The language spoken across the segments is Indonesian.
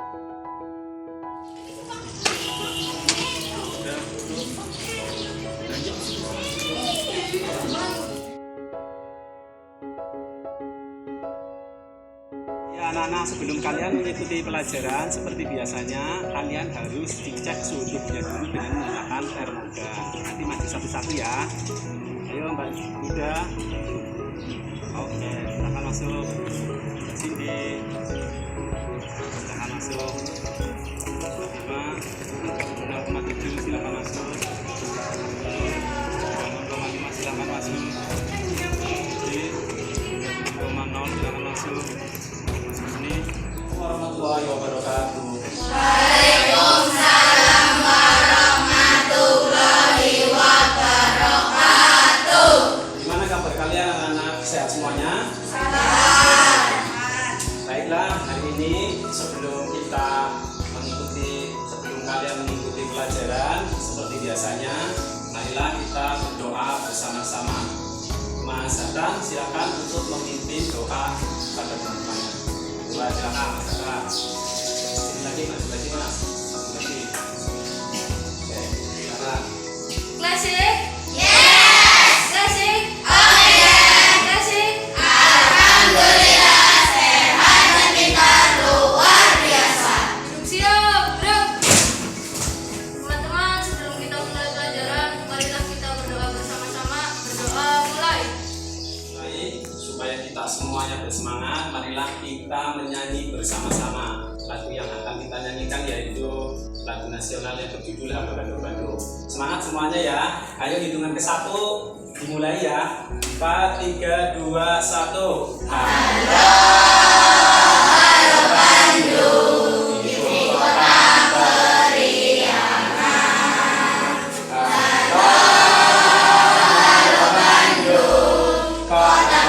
Ya anak-anak, sebelum kalian mengikuti pelajaran seperti biasanya, kalian harus dicek suhu tubuhnya dulu dengan menggunakan termogan. Nanti maju satu-satu ya. Ayo Mbak Yuda. Oke, silakan masuk. Cindy, silakan masuk. Bima, 0,7 silakan masuk. 0,5 silakan masuk. Cindy, 0,0 silakan masuk. Warahmatullahi wabarakatuh. Waalaikumsalam warahmatullahi wabarakatuh. Gimana kabar kalian anak-anak? Sehat semuanya? Sehat. Baiklah, hari ini sebelum kalian mengikuti pelajaran seperti biasanya, marilah kita berdoa bersama-sama. Mas Hasan, silakan untuk memimpin doa pada teman-temannya. Silakan Mas Hasan. Sini lagi Mas. Oke, silakan. Klasik? Yes. Klasik? Oh yes. Klasik? Alhamdulillah sehat dan pintar luar biasa. Duduk siap, duduk. Teman-teman, sebelum kita mulai pelajaran, marilah kita berdoa bersama-sama. Berdoa mulai. Baik, supaya kita semuanya bersemangat, marilah kita menyanyi bersama-sama. Lagu yang akan kita nyanyikan yaitu lagu nasional yang berjudul Halo. Semangat semuanya ya. Ayo hitungan ke 1, dimulai ya. 4, 3, 2, 1. Halo Bandung, ibu kota periangan. Halo Bandung, kota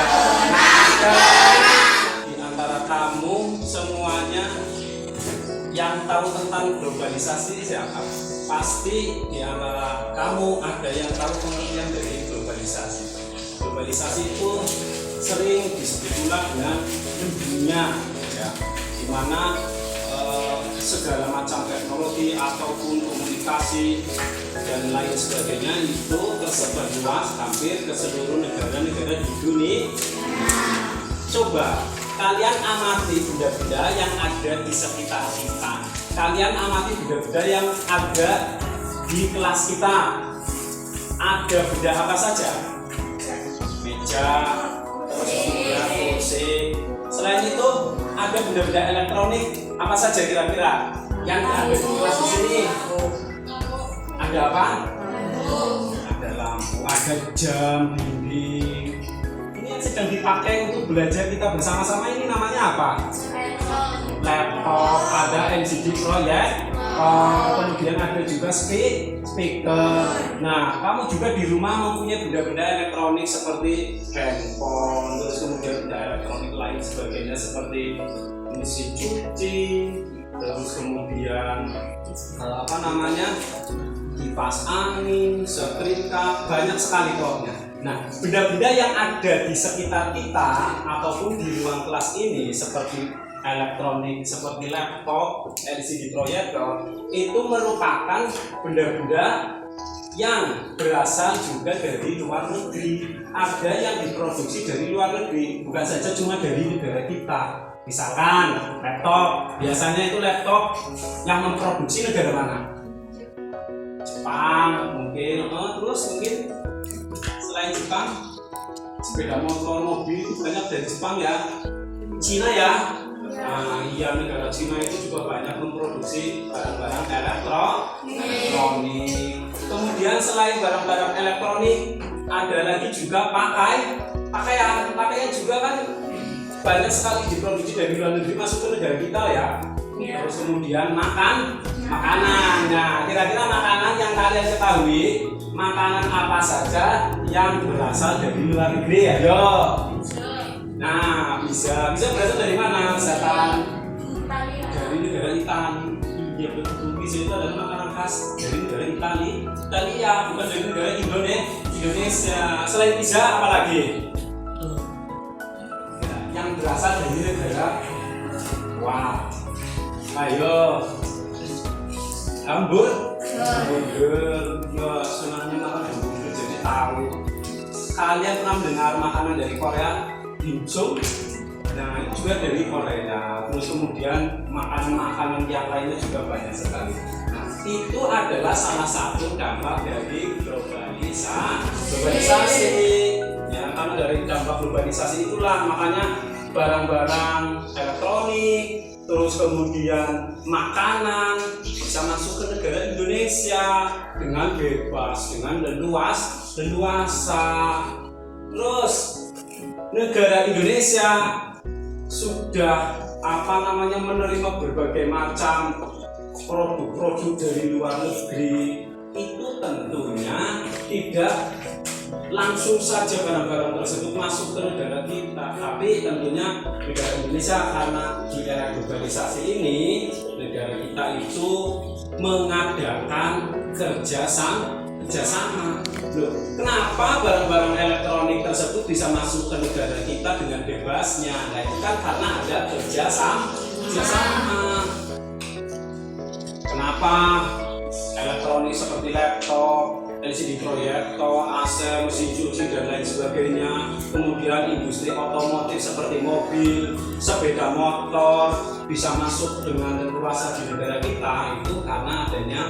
kenangan. Di antara kamu semuanya yang tahu tentang globalisasi siapa? Pasti di antara kamu ada yang tahu pengertian dari globalisasi. Globalisasi itu sering disebut pula dengan mendunia, ya, di mana segala macam teknologi ataupun komunikasi dan lain sebagainya itu tersebar luas hampir ke seluruh negara-negara di dunia. Coba kalian amati benda-benda yang ada di sekitar kita. Kalian amati benda-benda yang ada di kelas kita. Ada benda apa saja? Meja, terus kemudian kursi. Selain itu, ada benda-benda elektronik apa saja kira-kira yang ada di kelas di sini? Ada apa? Ada lampu, ada jam, dinding. Ini yang sedang dipakai untuk belajar kita bersama-sama ini namanya apa? Laptop, ada LCD proyektor, kemudian ada juga speaker. Nah, kamu juga di rumah mempunyai benda-benda elektronik seperti handphone, terus kemudian benda elektronik lain sebagainya seperti mesin cuci, terus kemudian kipas angin, setrika, banyak sekali pokoknya. Nah, benda-benda yang ada di sekitar kita ataupun di ruang kelas ini seperti elektronik, seperti laptop, LCD proyektor, itu merupakan benda-benda yang berasal juga dari luar negeri. Ada yang diproduksi dari luar negeri, bukan saja cuma dari negara kita. Misalkan laptop, biasanya itu laptop yang memproduksi negara mana? Jepang mungkin, terus mungkin selain Jepang, sepeda motor, mobil itu banyak dari Jepang ya. Cina ya. Nah, iya, negara Cina itu juga banyak memproduksi barang-barang elektronik. Kemudian selain barang-barang elektronik, ada lagi juga pakaian juga kan banyak sekali diproduksi dari luar negeri masuk ke negara kita ya. Terus kemudian makanan. Nah, kira-kira makanan yang kalian ketahui, makanan apa saja yang berasal dari luar negeri? Ayo. Nah, bisa berasal dari mana? Misalkan dari negara Italia. Iya betul, bisa itu adalah makanan khas dari negara Italia, bukan dari negara Indonesia. Selain pizza, apa lagi? Yang berasal dari negara Ayo. Hamburger. Ya, senangnya makan hamburger jadi tahu. Kalian pernah mendengar makanan dari Korea? Dimsum? Nah, itu juga dari Korea. Terus kemudian makanan-makanan yang lainnya juga banyak sekali. Nah, itu adalah salah satu dampak dari globalisasi. Ya, karena dari dampak globalisasi itulah makanya barang-barang elektronik, terus kemudian makanan bisa masuk ke negara Indonesia dengan bebas, dengan leluasa. Terus negara Indonesia sudah menerima berbagai macam produk-produk dari luar negeri. Itu tentunya tidak langsung saja barang-barang tersebut masuk ke negara kita, tapi tentunya negara Indonesia karena di era globalisasi ini negara kita itu mengadakan kerjasama. Loh, kenapa barang-barang elektronik tersebut bisa masuk ke negara kita dengan bebasnya? Nah, itu kan karena ada kerjasama. Kenapa elektronik seperti laptop, LCD proyektor, AC, mesin cuci dan lain sebagainya, kemudian industri otomotif seperti mobil, sepeda motor bisa masuk dengan leluasa di negara kita itu karena adanya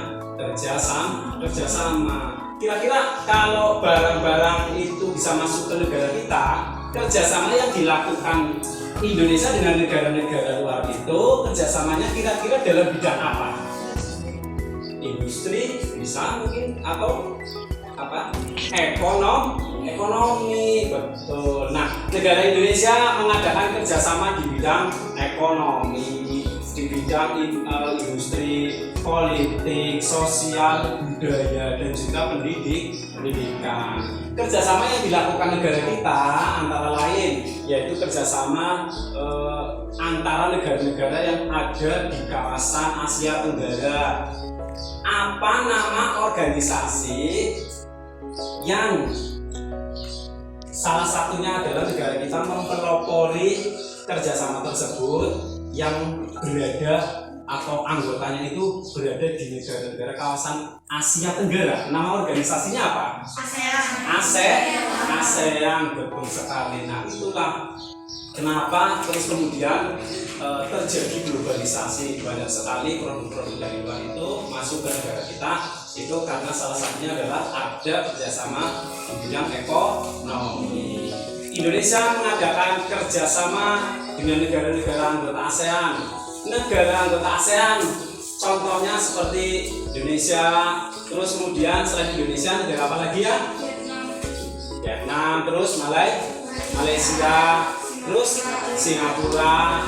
kerjasama. Kira-kira kalau barang-barang itu bisa masuk ke negara kita, kerjasama yang dilakukan Indonesia dengan negara-negara luar itu kerjasamanya kira-kira dalam bidang apa? Industri bisa mungkin atau apa? Ekonomi, betul. Nah, negara Indonesia mengadakan kerjasama di bidang ekonomi, di bidang industri, politik, sosial, budaya, dan juga pendidikan. Kerjasama yang dilakukan negara kita antara lain yaitu kerjasama antara negara-negara yang ada di kawasan Asia Tenggara. Apa nama organisasi yang salah satunya adalah negara kita mempelopori kerjasama tersebut yang berada atau anggotanya itu berada di negara-negara kawasan Asia Tenggara. Nama organisasinya apa? ASEAN, betul sekali. Nah, itulah kenapa terus kemudian terjadi globalisasi. Banyak sekali produk-produk dari luar itu masuk ke negara kita, itu karena salah satunya adalah ada kerjasama di bidang ekonomi. Indonesia mengadakan kerjasama dengan negara-negara anggota ASEAN. Negara anggota ASEAN contohnya seperti Indonesia, terus kemudian selain Indonesia negara apa lagi ya? Vietnam, terus Malaysia, terus Singapura,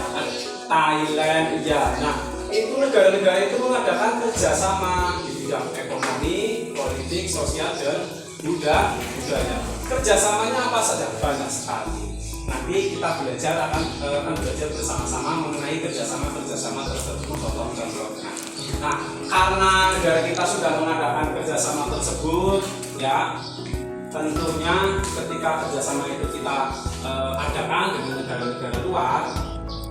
Thailand, ya. Nah, itu negara-negara itu mengadakan kerjasama di bidang ekonomi, politik, sosial, dan budaya. Kerjasamanya apa saja? Banyak sekali. Nanti kita akan belajar bersama-sama mengenai kerjasama tersebut, contoh-contohnya. Nah, karena negara kita sudah mengadakan kerjasama tersebut, ya tentunya ketika kerjasama itu kita adakan dengan negara-negara luar,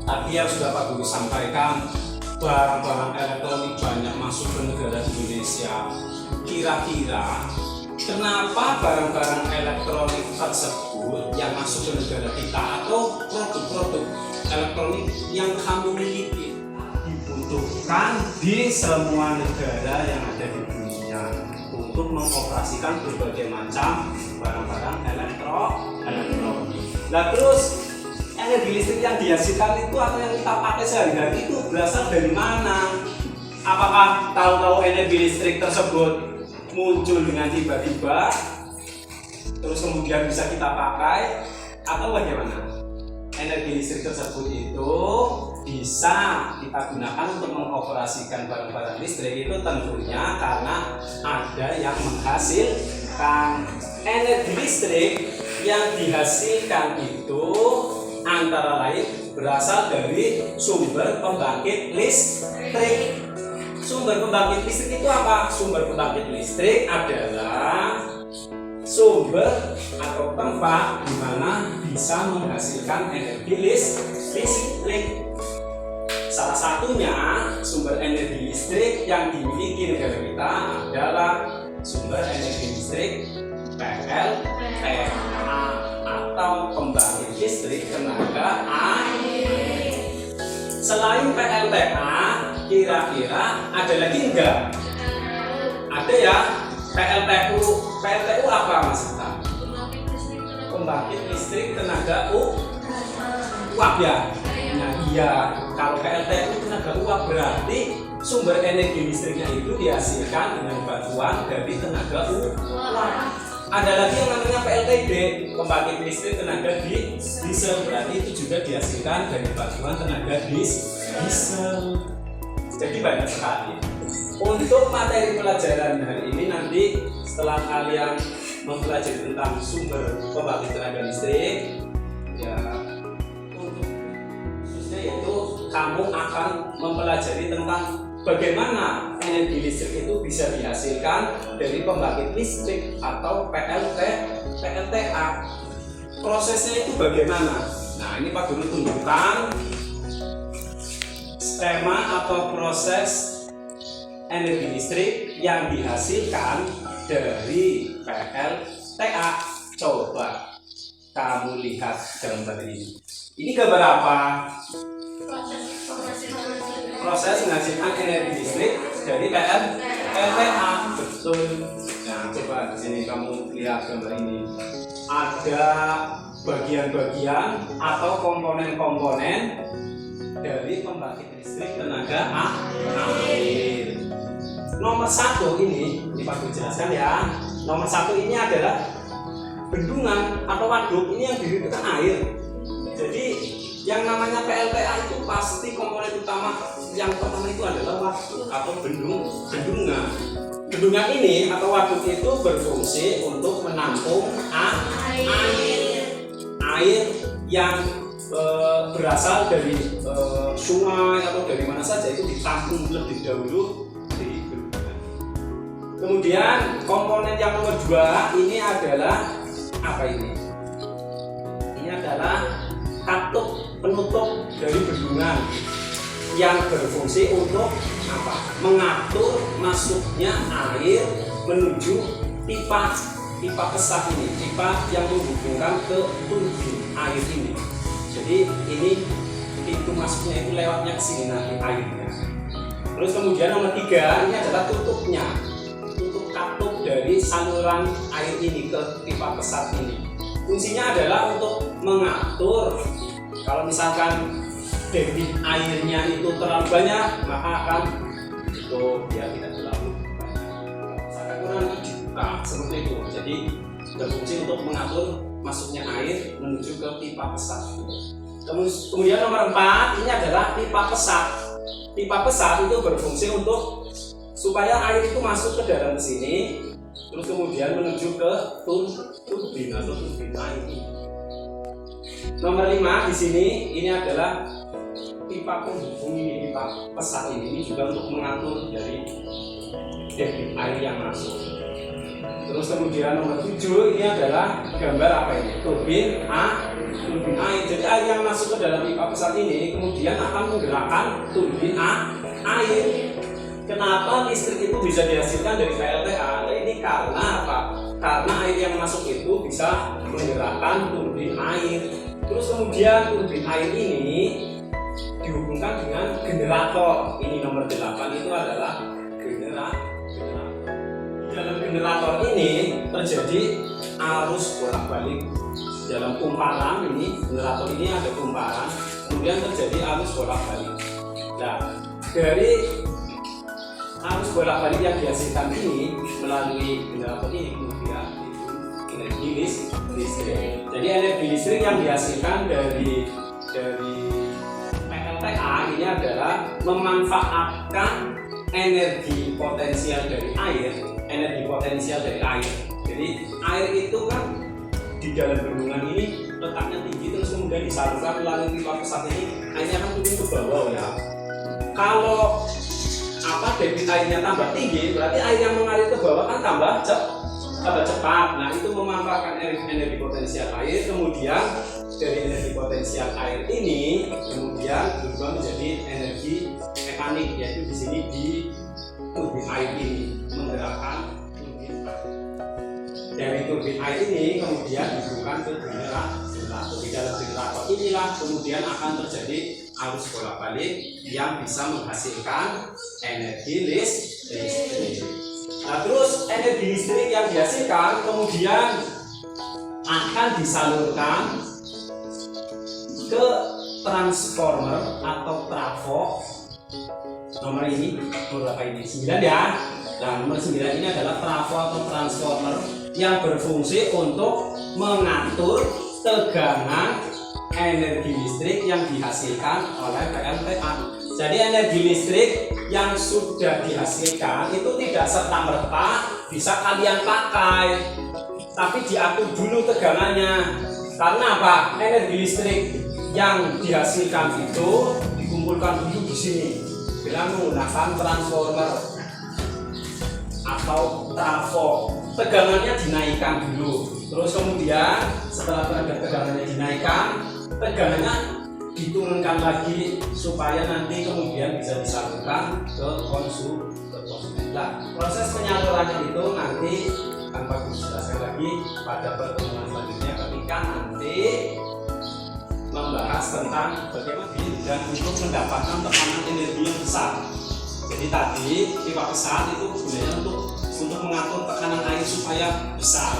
tadi yang sudah Pak Guru sampaikan, barang-barang elektronik banyak masuk ke negara Indonesia. Kira-kira kenapa barang-barang elektronik tersebut yang masuk ke negara kita atau produk-produk elektronik yang kamu miliki dibutuhkan di semua negara yang ada di dunia untuk mengoperasikan berbagai macam barang-barang elektronik. Nah, terus energi listrik yang dihasilkan itu atau yang kita pakai sehari-hari itu berasal dari mana? Apakah tahu-tahu energi listrik tersebut muncul dengan tiba-tiba terus kemudian bisa kita pakai atau bagaimana? Energi listrik tersebut itu bisa kita gunakan untuk mengoperasikan barang-barang listrik itu tentunya karena ada yang menghasilkan. Energi listrik yang dihasilkan itu antara lain berasal dari sumber pembangkit listrik. Sumber pembangkit listrik itu apa? Sumber pembangkit listrik adalah sumber atau tempat di mana bisa menghasilkan energi listrik. Salah satunya sumber energi listrik yang dimiliki negara kita adalah sumber energi listrik PLTA atau pembangkit listrik tenaga air. Selain PLTA, kira-kira ada lagi enggak? Ada ya. PLTU apa Mas Gita? Pembangkit listrik tenaga uap ya. Nah iya, kalau PLTU tenaga uap berarti sumber energi listriknya itu dihasilkan dengan bantuan dari tenaga uap. Ada lagi yang namanya PLTD, pembangkit listrik tenaga diesel, berarti itu juga dihasilkan dari bantuan tenaga diesel. Jadi banyak sekali. Untuk materi pelajaran hari ini nanti setelah kalian mempelajari tentang sumber pembangkit tenaga listrik, ya khususnya yaitu kamu akan mempelajari tentang bagaimana energi listrik itu bisa dihasilkan dari pembangkit listrik atau PLTA. Prosesnya itu bagaimana? Nah, ini Pak Guru tunjukkan skema atau proses energi listrik yang dihasilkan dari PLTA. Coba kamu lihat gambar ini. Ini gambar apa? Proses menghasilkan energi listrik dari PLTA. Betul. Nah, coba di sini kamu lihat gambar ini. Ada bagian-bagian atau komponen-komponen dari pembangkit listrik tenaga air. Nomor satu ini Pak Guru jelaskan ya. Nomor satu ini adalah bendungan atau waduk, ini yang dihidupkan air. Jadi yang namanya PLTA itu pasti komponen utama yang pertama itu adalah waduk atau bendungan. Bendungan ini atau waduk itu berfungsi untuk menampung air yang berasal dari sungai atau dari mana saja, itu ditampung lebih dahulu di bendungan. Kemudian komponen yang nomor 2 ini adalah apa ini? Ini adalah katup penutup dari bendungan yang berfungsi untuk apa? Mengatur masuknya air menuju pipa pesat ini, pipa yang menghubungkan ke turbin air ini. Jadi ini pintu masuknya itu lewatnya ke sini nanti airnya. Terus kemudian nomor 3 ini adalah tutupnya, tutup katup dari saluran air ini ke pipa pesat ini. Fungsinya adalah untuk mengatur kalau misalkan debit airnya itu terlalu banyak, maka akan tutup, dia tidak terlalu banyak. Misalkan kurang dibuka seperti itu. Jadi berfungsi untuk mengatur masuknya air menuju ke pipa pesat. Kemudian nomor 4 ini adalah pipa pesat. Pipa pesat itu berfungsi untuk supaya air itu masuk ke dalam sini, terus kemudian menuju ke turbin atau turbin air ini. Nomor 5 di sini ini adalah pipa penghubung ini, pipa pesat ini juga untuk mengatur dari debit air yang masuk. Terus kemudian nomor 7 ini adalah gambar apa ini? Turbin air. Jadi air yang masuk ke dalam pipa pesat ini kemudian akan menggerakkan turbin air. Kenapa listrik itu bisa dihasilkan dari PLTA? Ini karena apa? Karena air yang masuk itu bisa menggerakkan turbin air. Terus kemudian turbin air ini dihubungkan dengan generator. Ini nomor 8 itu adalah generator. Dalam generator ini terjadi arus bolak-balik. Dalam kumparan ini, generator ini ada kumparan, kemudian terjadi arus bolak-balik. Nah, dari arus bolak-balik yang dihasilkan ini melalui generator ini kemudian energi listrik. Jadi energi listrik yang dihasilkan dari PLTA ini adalah memanfaatkan energi potensial dari air. Jadi air itu kan di dalam bendungan ini letaknya tinggi, terus kemudian disalurkan melalui pipa pesat ini, airnya akan turun ke bawah ya. Kalau debit airnya tambah tinggi, berarti air yang mengalir ke bawah kan tambah cepat. Nah, itu memanfaatkan energi potensial air, kemudian dari energi potensial air ini kemudian berubah menjadi energi mekanik, yaitu di sini di turbin air ini menggerakkan turbin. Dari turbin air ini kemudian dihubungkan ke generator. Di dalam generator inilah kemudian akan terjadi arus bolak-balik yang bisa menghasilkan energi listrik. Nah, terus energi listrik yang dihasilkan kemudian akan disalurkan ke transformer atau trafo. Nomor ini, nomor berapa ini? 9 ya. Nah, nomor 9 ini adalah trafo atau transformer yang berfungsi untuk mengatur tegangan energi listrik yang dihasilkan oleh PLTA. Jadi energi listrik yang sudah dihasilkan itu tidak serta-merta bisa kalian pakai, tapi diatur dulu tegangannya. Karena apa? Energi listrik yang dihasilkan itu dikumpulkan dulu di sini dengan menggunakan transformer atau trafo. Tegangannya dinaikkan dulu, terus kemudian setelah tegangannya dinaikkan, tegangannya diturunkan lagi supaya nanti kemudian bisa disalurkan ke konsumen. Nah, proses penyalurannya itu nanti akan Pak Gus jelaskan lagi pada pertemuan selanjutnya ketika nanti membahas tentang bagaimana dan untuk mendapatkan tekanan energi yang besar. Jadi tadi pipa pesat itu gunanya untuk mengatur tekanan air supaya besar.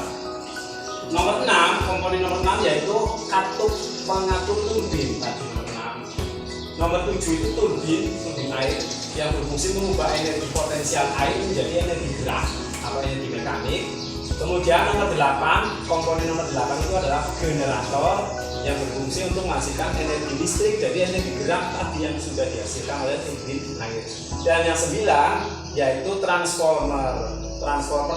Nomor 6, komponen nomor 6 yaitu katup pengatur turbin tadi nomor 6. Nomor 7 itu turbin air yang berfungsi mengubah energi potensial air menjadi energi gerak atau energi mekanik. Kemudian nomor 8, komponen nomor 8 itu adalah generator yang berfungsi untuk menghasilkan energi listrik dari energi gerak tadi yang sudah dihasilkan oleh turbin air. Dan yang 9 yaitu transformer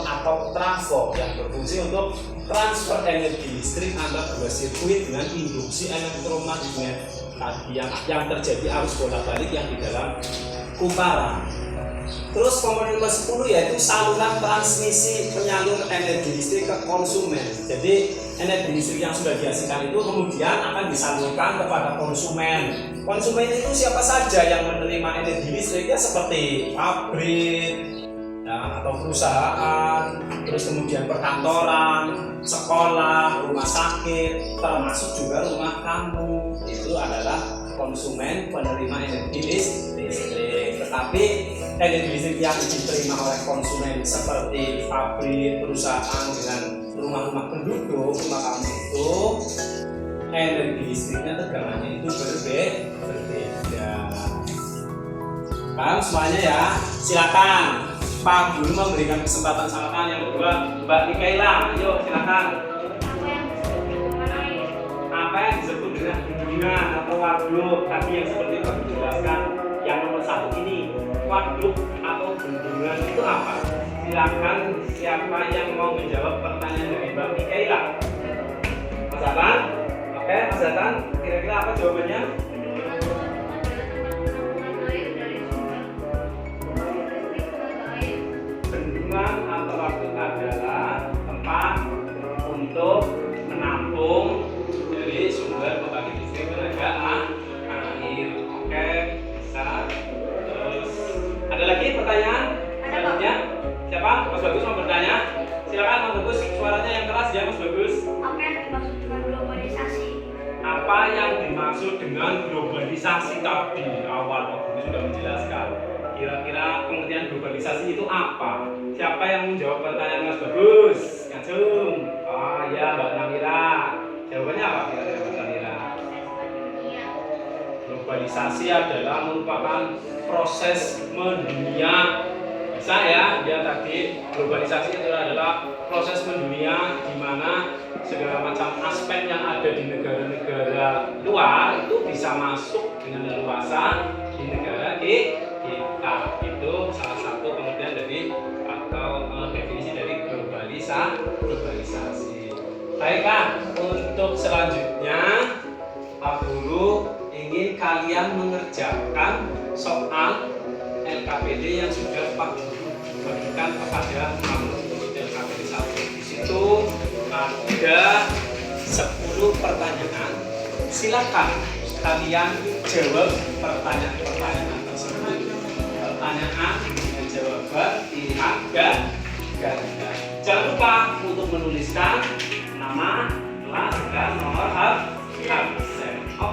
atau trafo yang berfungsi untuk transfer energi listrik antar dua sirkuit dengan induksi elektromagnet tadi yang terjadi arus bolak-balik yang di dalam kumparan. Terus komponen nomor 10 yaitu saluran transmisi penyalur energi listrik ke konsumen. Jadi energi listrik yang sudah dihasilkan itu kemudian akan disalurkan kepada konsumen. Konsumen itu siapa saja yang menerima energi listrik, ya seperti pabrik ya, atau perusahaan, terus kemudian perkantoran, sekolah, rumah sakit, termasuk juga rumah kamu. Itu adalah konsumen penerima energi listrik. Tetapi energi listrik yang diterima oleh konsumen seperti pabrik, perusahaan dengan rumah-rumah penduduk, rumah kamu itu energi listriknya tegangannya itu berbeda. Paham semuanya ya? Silakan Pak Guru memberikan kesempatan sama yang kedua, Mbak Mikaela. Ayo silakan. Apa yang disebut dengan bendungan atau waduk tadi yang seperti Pak Guru jelaskan? Yang nomor 1 ini, waduk atau bendungan itu apa? Silakan siapa yang mau menjawab pertanyaan dari Mbak Mikaela? Mas Atan? Oke, Mas Atan, kira-kira apa jawabannya? Bendungan atau waduk adalah tempat untuk menampung dari sumber pembangkit listrik tenaga air. Oke, bisa. Terus ada lagi pertanyaan? Selanjutnya siapa? Mas Bagus mau bertanya? Silakan Mas Bagus, suaranya yang keras ya Mas Bagus. Apa yang dimaksud dengan globalisasi? Apa yang dimaksud dengan globalisasi tadi awal waktu ini sudah menjelaskan. Kira-kira pengertian globalisasi itu apa? Siapa yang menjawab pertanyaan Mas Bagus? Langsung. Oh ya Mbak Namira. Jawabannya apa kira-kira Mbak Namira? Globalisasi adalah merupakan proses mendunia. Bisa ya, dia tadi globalisasi itu adalah proses mendunia di mana segala macam aspek yang ada di negara-negara luar itu bisa masuk dengan leluasa di negara kita. Itu salah satu pengertian dari atau definisi dari globalisasi. Baiklah, untuk selanjutnya Pak Guru ingin kalian mengerjakan soal LKPD yang sudah Pak Guru bagikan kepada kamu untuk LKPD 1. Di situ ada 10 pertanyaan. Silakan kalian jawab pertanyaan-pertanyaan tersebut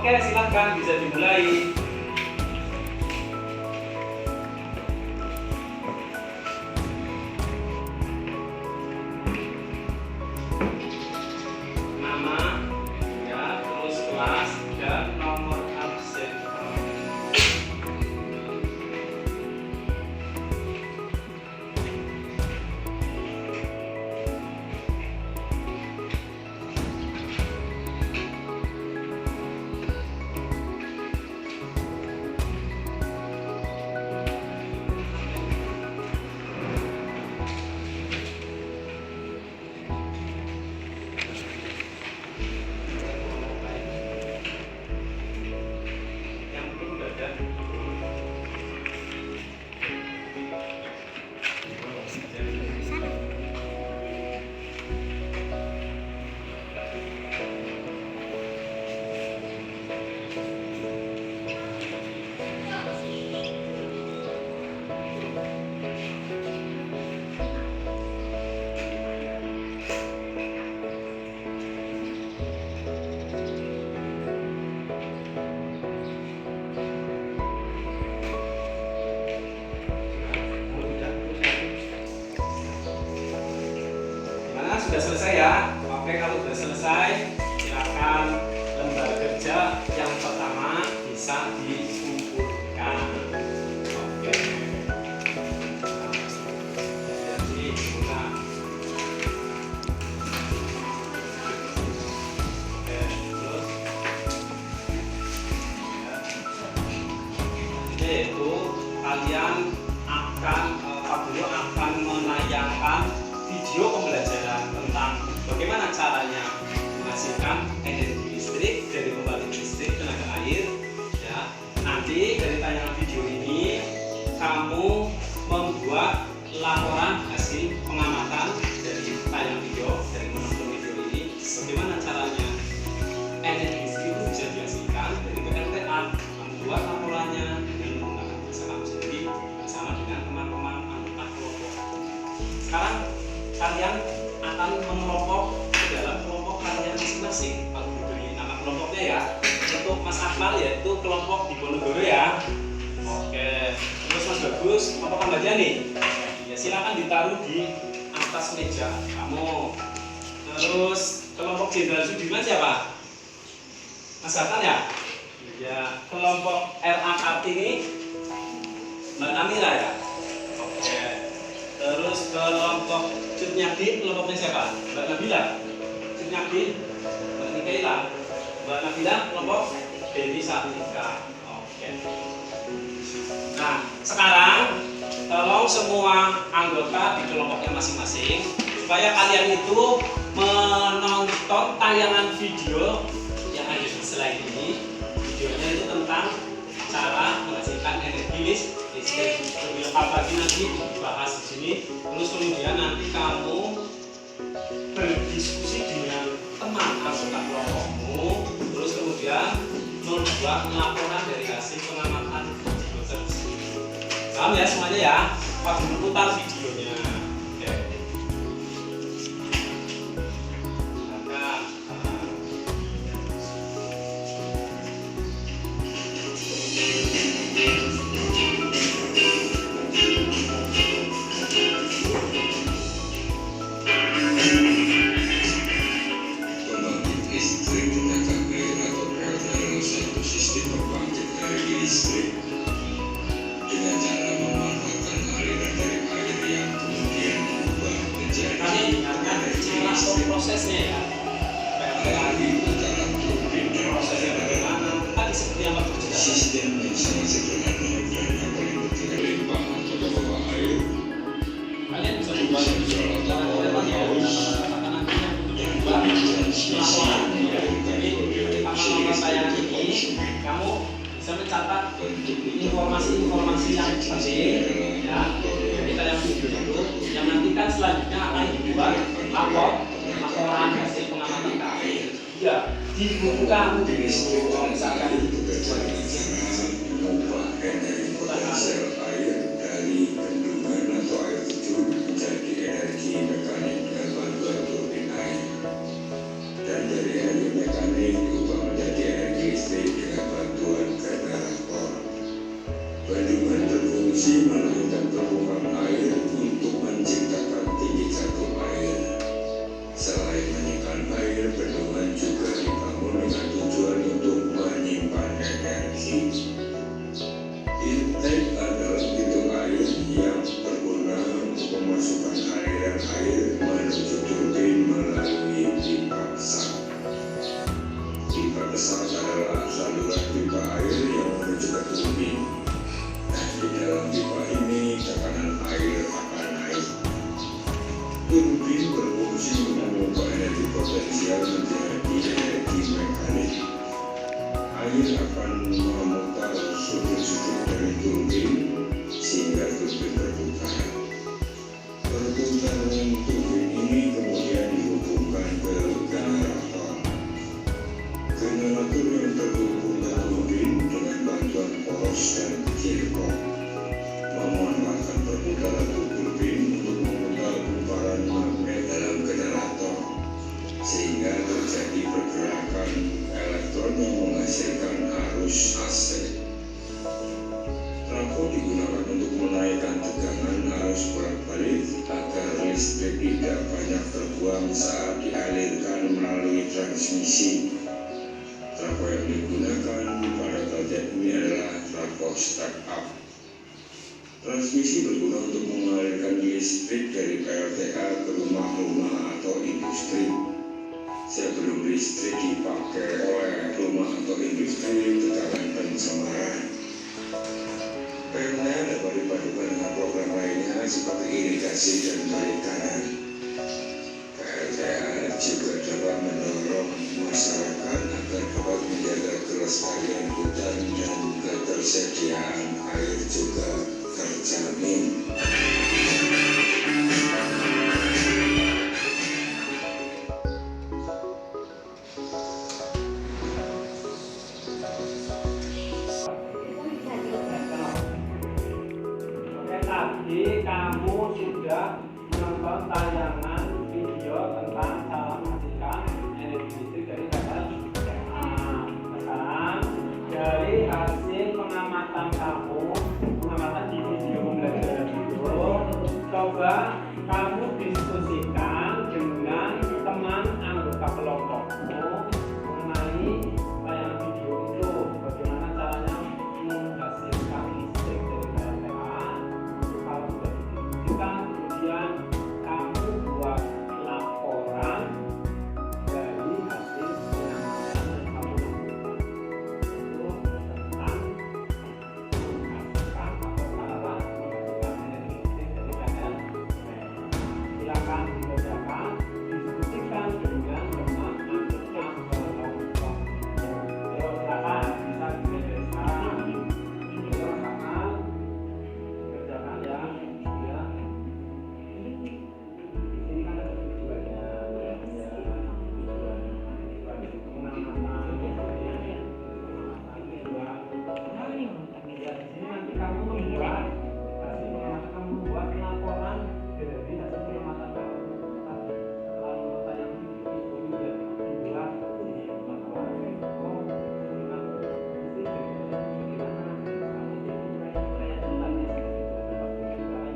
Oke, silakan bisa dimulai. Nama, ya, terus kelas dan nomor absen. Yang belum udah ada. Gimana, sudah selesai ya? Oke, kalau sudah selesai, silakan lembar kerja yang pertama bisa dikumpulkan. Oke. Jadi, nah. Oke, terus. Ya. Oke, itu kalian akan Pak Guru akan menayangkan video pembelajaran tentang bagaimana caranya menghasilkan energi listrik dari pembangkit listrik tenaga air. Ya, nanti dari tayangan video ini kamu membuat laporan hasil pengamatan dari tayangan video, dari menonton video ini, bagaimana caranya energi listrik itu bisa dihasilkan dari PLTA. Kamu buat laporannya dengan menggunakan bahasa kamu sendiri bersama dengan teman-teman anggota kelompok. Sekarang kalian akan mengelompok ke dalam kelompok kalian masing-masing. Kalau diberi nama kelompoknya ya, untuk Mas Akmal yaitu kelompok di Ponorogo ya. Oke, terus Mas Bagus, kelompok Mbak Jani. Ya silakan ditaruh di atas meja kamu. Terus kelompok Jenderal Sudirman siapa? Mas Hasan ya? Ya, kelompok RA Kartini Mbak Namira ya. Oke. Terus kelompok Cutnyadin, kelompoknya siapa? Mbak Nabila. Cutnyadin, Mbak Nikaila. Mbak Nabila, kelompok Dewi Satika. Oke. Nah, sekarang tolong semua anggota di kelompoknya masing-masing supaya kalian itu menonton tayangan video yang ada di slide ini. Videonya itu tentang cara menghasilkan energi listrik. Lebih lengkap lagi nanti dibahas di sini. Terus kemudian nanti kamu berdiskusi dengan teman anggota kelompokmu. Terus kemudian membuat laporan dari hasil pengamatan video tersebut. Paham ya semuanya ya? Pak Guru putar videonya. Oke. Prosesnya ya, prosesnya bagaimana? Tadi seperti yang Pak Guru Sistem yang sangat sederhana dan yang paling penting adalah limpahan atau bawah air. kalian bisa membuat cara kelihatan ya, katakan nantinya untuk membuat laporan. Jadi ketika tayangan ini, kamu bisa mencatat informasi-informasi yang penting ya. Jadi tayangan video itu yang nanti kan selanjutnya akan dibuat laporan hasil pengamatan kami. Ya, dibutuhkan misalkan mengubah energi potensial air dari bendungan atau air terjun menjadi energi mekanik dengan bantuan turbin air, dan dari energi mekanik diubah menjadi energi listrik berfungsi melahirkan permukaan air untuk menciptakan tinggi cakup air. Selain menyimpan air, bendungan juga dibangun dengan tujuan untuk menyimpan energi. Intake adalah pintu air yang berguna untuk memasukkan aliran air menuju turbin melalui pipa besar. Pipa besar adalah saluran pipa air yang menuju ke turbin. Di dalam pipa ini tekanan air akan naik. Turbin berfungsi untuk mengubah energi potensial menjadi energi mekanik. Air akan memutar sudut-sudut dari turbin sehingga turbin berputar. Perputaran turbin ini kemudian dihubungkan ke generator. Generator yang terhubung ke turbin dengan bantuan poros dan gearbox memanfaatkan perputaran turbin untuk memutar pumparan magnet dalam generator sehingga terjadi pergerakan elektron yang menghasilkan arus AC. Trafo digunakan untuk menaikkan tegangan arus bolak-balik agar listrik tidak banyak terbuang saat dialirkan melalui transmisi. Trafo yang digunakan pada proyek ini adalah trafo step up. Transmisi berguna untuk mengalirkan listrik dari PLTA ke rumah-rumah atau industri. Sebelum listrik dipakai oleh rumah atau industri, tekanan pencemaran. PLTA dapat dipadukan dengan program lainnya seperti irigasi dan perikanan. PLTA juga dapat mendorong masyarakat agar dapat menjaga kelestarian hutan dan ketersediaan air juga terjamin. Tadi kamu sudah menonton tayangan video tentang cara menghasilkan energi listrik dari data. Sekarang dari hasil pengamatan kamu, pengamatan di video pembelajaran itu, coba kamu diskusikan dengan teman anggota kelompokmu mengenai tayangan video itu, bagaimana caranya menghasilkan listrik dari PLTA. Kalau sudah didiskusikan, kemudian kamu buat laporan dari hasil pengamatan yang kamu lakukan itu tentang menghasilkan atau cara menghasilkan energi listrik dari PLTA. Silakan dikerjakan, diskusikan dengan teman anggota kelompok. Ayo silakan, bisa dimulai dari sekarang. Silakan kerjakan ya. Ini kan ada tujuannya, nanti kamu membuat laporan dari hasil pengamatan kamu. Kalau tanya itu juga dibuat di laporan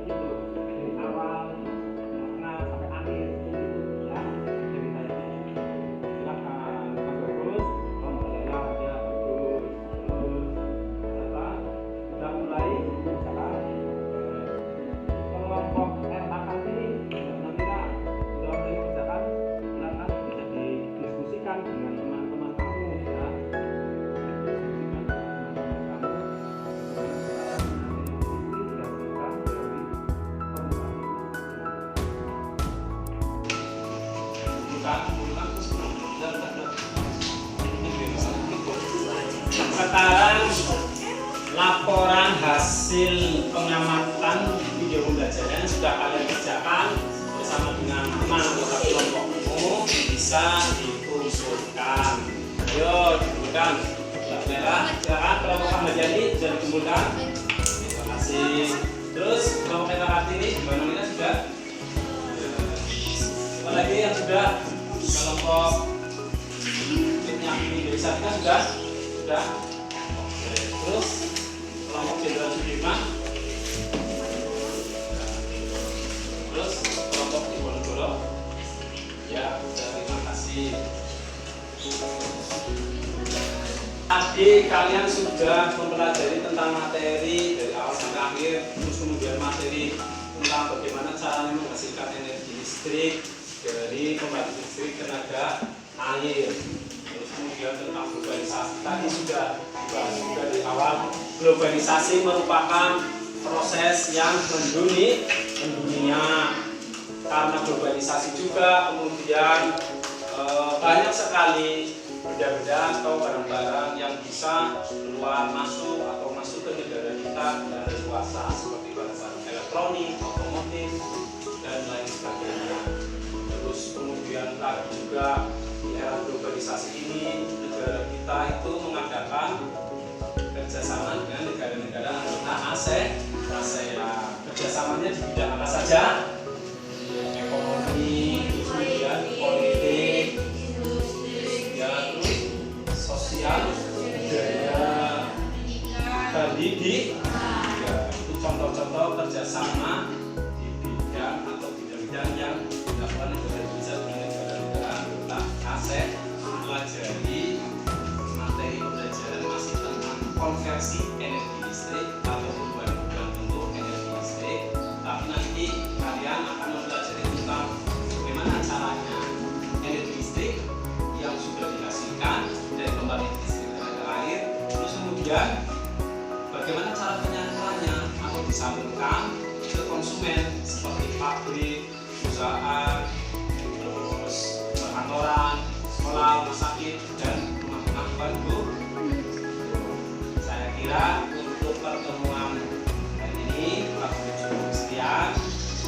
itu dari awal sampai akhir ya ceritanya. Silakan Mas Bagus, ya bagus. Terus sudah mulai misalkan kelompok RAKT Nabila sudah mulai kerjakan, silakan bisa didiskusikan dengan teman-teman kamu ya. Diskusikan dengan teman-teman kamu. Sekarang laporan hasil pengamatan video pembelajaran sudah kalian kerjakan bersama dengan teman anggota kelompokmu, bisa dikumpulkan. Ayo dikumpulkan. Merah, silakan kelompok Ahmad Yani sudah dikumpulkan. Terima kasih. Terus kelompok Meta Kartini gimana Mita sudah? Apa lagi yang sudah? Kelompok Indonesia kita sudah? Sudah. Oke. Terus kelompok Jenderal Sudirman tadi kalian sudah mempelajari tentang materi dari awal sampai akhir, terus kemudian materi tentang bagaimana caranya menghasilkan energi listrik dari pembangkit listrik tenaga air. Terus kemudian tentang globalisasi tadi sudah dibahas juga di awal. Globalisasi merupakan proses yang mendunia. Karena globalisasi juga kemudian banyak sekali benda-benda atau barang-barang yang bisa keluar masuk atau masuk ke negara kita dari luasa, seperti barang-barang elektronik, otomotif, dan lain sebagainya. Terus kemudian lagi juga di era globalisasi ini negara kita itu mengadakan kerjasama dengan negara-negara anggota ASEAN. Kerjasamanya di bidang apa saja? Ekonomi, kemudian politik, sosial, budaya, pendidikan. Ya, itu contoh-contoh kerjasama di bidang atau bidang-bidang yang dilakukan negara Indonesia dengan negara-negara anggota ASEAN. Mempelajari materi pembelajaran masih tentang konversi energi listrik atau perubahan bentuk energi listrik. Tapi nanti kalian akan mempelajari tentang bagaimana caranya energi listrik yang sudah dihasilkan dari pembangkit listrik tenaga air, terus kemudian bagaimana cara penyalurannya atau disalurkan ke konsumen seperti pabrik, perusahaan, terus perkantoran, sekolah, rumah sakit, dan rumah-rumah penduduk. Saya kira untuk pertemuan hari ini telah cukup sekian.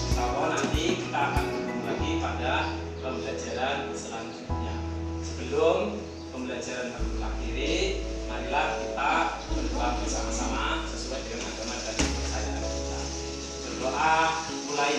Insya Allah nanti kita akan bertemu lagi pada pembelajaran selanjutnya. Sebelum pembelajaran kami mengakhiri, marilah kita berdoa bersama-sama sesuai dengan agama dan kepercayaan kita. Berdoa mulai.